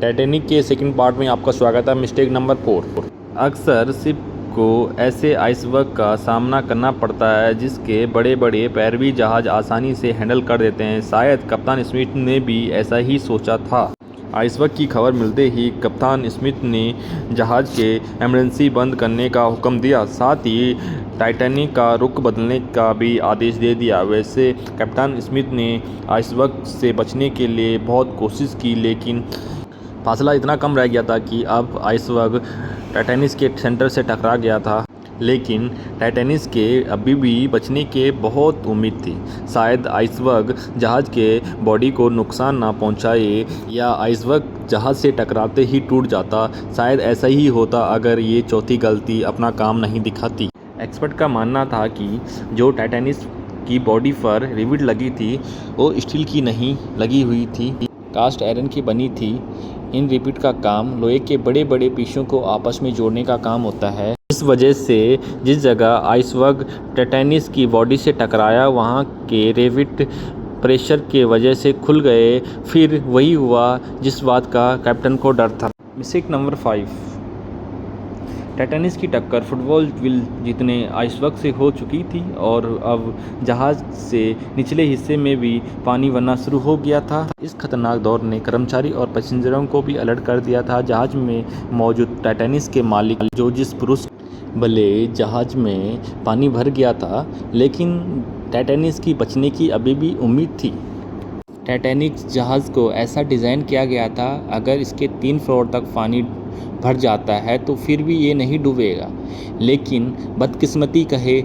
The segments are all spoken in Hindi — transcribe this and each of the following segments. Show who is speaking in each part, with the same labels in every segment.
Speaker 1: टाइटैनिक के सेकंड पार्ट में आपका स्वागत है। Mistake number 4। अक्सर शिप को ऐसे आइसबर्ग का सामना करना पड़ता है जिसके बड़े बड़े पैरवी जहाज आसानी से हैंडल कर देते हैं। शायद कप्तान स्मिथ ने भी ऐसा ही सोचा था। आइसबर्ग की खबर मिलते ही कप्तान स्मिथ ने जहाज़ के इमरजेंसी बंद करने का हुक्म दिया, साथ ही टाइटैनिक का रुख बदलने का भी आदेश दे दिया। वैसे कप्तान स्मिथ ने आइसबर्ग से बचने के लिए बहुत कोशिश की, लेकिन फासला इतना कम रह गया था कि अब आइसबर्ग टाइटैनिक के सेंटर से टकरा गया था। लेकिन टाइटैनिक के अभी भी बचने के बहुत उम्मीद थी। शायद आइसबर्ग जहाज़ के बॉडी को नुकसान ना पहुंचाए या आइसबर्ग जहाज़ से टकराते ही टूट जाता। शायद ऐसा ही होता अगर ये चौथी गलती अपना काम नहीं दिखाती। एक्सपर्ट का मानना था कि जो टाइटैनिक की बॉडी पर रिवेट लगी थी वो स्टील की नहीं लगी हुई थी, कास्ट आयरन की बनी थी। इन रिपीट का काम लोहे के बड़े बड़े पीसों को आपस में जोड़ने का काम होता है। इस वजह से जिस जगह आइसबर्ग टाइटैनिक की बॉडी से टकराया वहाँ के रिवेट प्रेशर के वजह से खुल गए। फिर वही हुआ जिस बात का कैप्टन को डर था। Mistake number 5। टाइटैनिक की टक्कर फुटबॉल विल जितने आइसबर्ग से हो चुकी थी और अब जहाज़ से निचले हिस्से में भी पानी बनना शुरू हो गया था। इस खतरनाक दौर ने कर्मचारी और पैसेंजरों को भी अलर्ट कर दिया था। जहाज़ में मौजूद टाइटैनिक के मालिक जोजिस पुरुष भले जहाज़ में पानी भर गया था, लेकिन टाइटैनिक की बचने की अभी भी उम्मीद थी। टाइटैनिक जहाज़ को ऐसा डिज़ाइन किया गया था, अगर इसके 3 फ्लोर तक पानी भर जाता है तो फिर भी ये नहीं डूबेगा। लेकिन बदकिस्मती कहे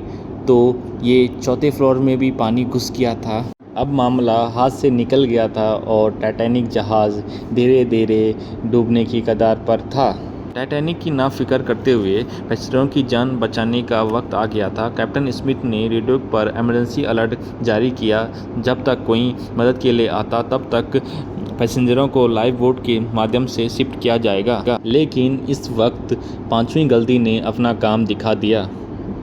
Speaker 1: तो ये चौथे फ्लोर में भी पानी घुस गया था। अब मामला हाथ से निकल गया था और टाइटैनिक जहाज़ धीरे धीरे डूबने की कगार पर था। टाइटैनिक की नाफिक्र करते हुए पैसेंजरों की जान बचाने का वक्त आ गया था। कैप्टन स्मिथ ने रेडियो पर इमरजेंसी अलर्ट जारी किया। जब तक कोई मदद के लिए आता तब तक पैसेंजरों को लाइफ बोट के माध्यम से शिफ्ट किया जाएगा। लेकिन इस वक्त 5वीं गलती ने अपना काम दिखा दिया।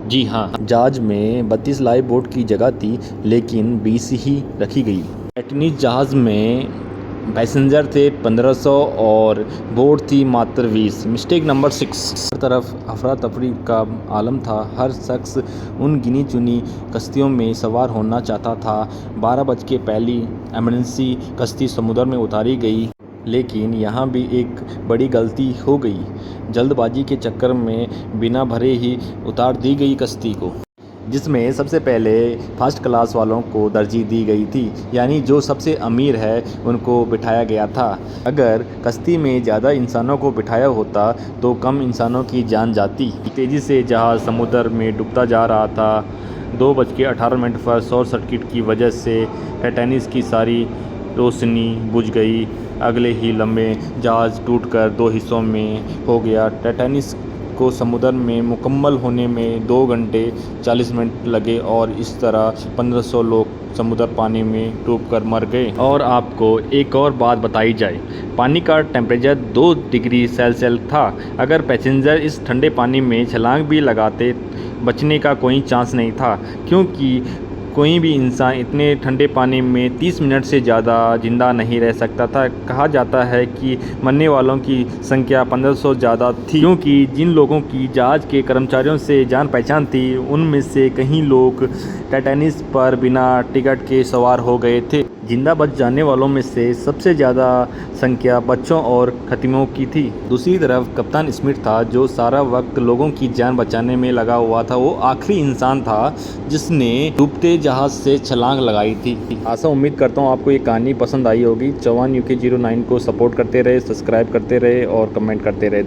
Speaker 1: जी हाँ, जहाज में 32 लाइफ बोट की जगह थी, लेकिन 20 ही रखी गई। टाइटैनिक जहाज़ में पैसेंजर थे 1500 और बोट थी मात्र 20। Mistake number 6। हर तरफ अफरा तफरी का आलम था। हर शख्स उन गिनी चुनी कश्तियों में सवार होना चाहता था। 12 बज के पहली इमरजेंसी कश्ती समुद्र में उतारी गई, लेकिन यहाँ भी एक बड़ी गलती हो गई। जल्दबाजी के चक्कर में बिना भरे ही उतार दी गई कश्ती को, जिसमें सबसे पहले फर्स्ट क्लास वालों को तरजीह दी गई थी, यानी जो सबसे अमीर है उनको बिठाया गया था। अगर कश्ती में ज़्यादा इंसानों को बिठाया होता तो कम इंसानों की जान जाती। तेज़ी से जहाज़ समुद्र में डूबता जा रहा था। 2:18 पर शॉर्ट सर्किट की वजह से टाइटैनिक की सारी रोशनी बुझ गई। अगले ही लम्हे जहाज़ टूटकर 2 हिस्सों में हो गया। टाइटैनिक को समुद्र में मुकम्मल होने में 2 घंटे 40 मिनट लगे और इस तरह 1500 लोग समुद्र पानी में डूबकर मर गए। और आपको एक और बात बताई जाए, पानी का टेम्परेचर 2 डिग्री सेल्सियस था। अगर पैसेंजर इस ठंडे पानी में छलांग भी लगाते बचने का कोई चांस नहीं था, क्योंकि कोई भी इंसान इतने ठंडे पानी में 30 मिनट से ज़्यादा ज़िंदा नहीं रह सकता था। कहा जाता है कि मरने वालों की संख्या 1500 ज़्यादा थी, क्योंकि जिन लोगों की जहाज़ के कर्मचारियों से जान पहचान थी उनमें से कई लोग टाइटैनिक पर बिना टिकट के सवार हो गए थे। जिंदा बच जाने वालों में से सबसे ज़्यादा संख्या बच्चों और खतीमों की थी। दूसरी तरफ कप्तान स्मिथ था, जो सारा वक्त लोगों की जान बचाने में लगा हुआ था। वो आखिरी इंसान था जिसने डूबते जहाज़ से छलांग लगाई थी। आशा उम्मीद करता हूँ आपको ये कहानी पसंद आई होगी। चौहान UK09 को सपोर्ट करते रहे, सब्सक्राइब करते रहे और कमेंट करते रहे।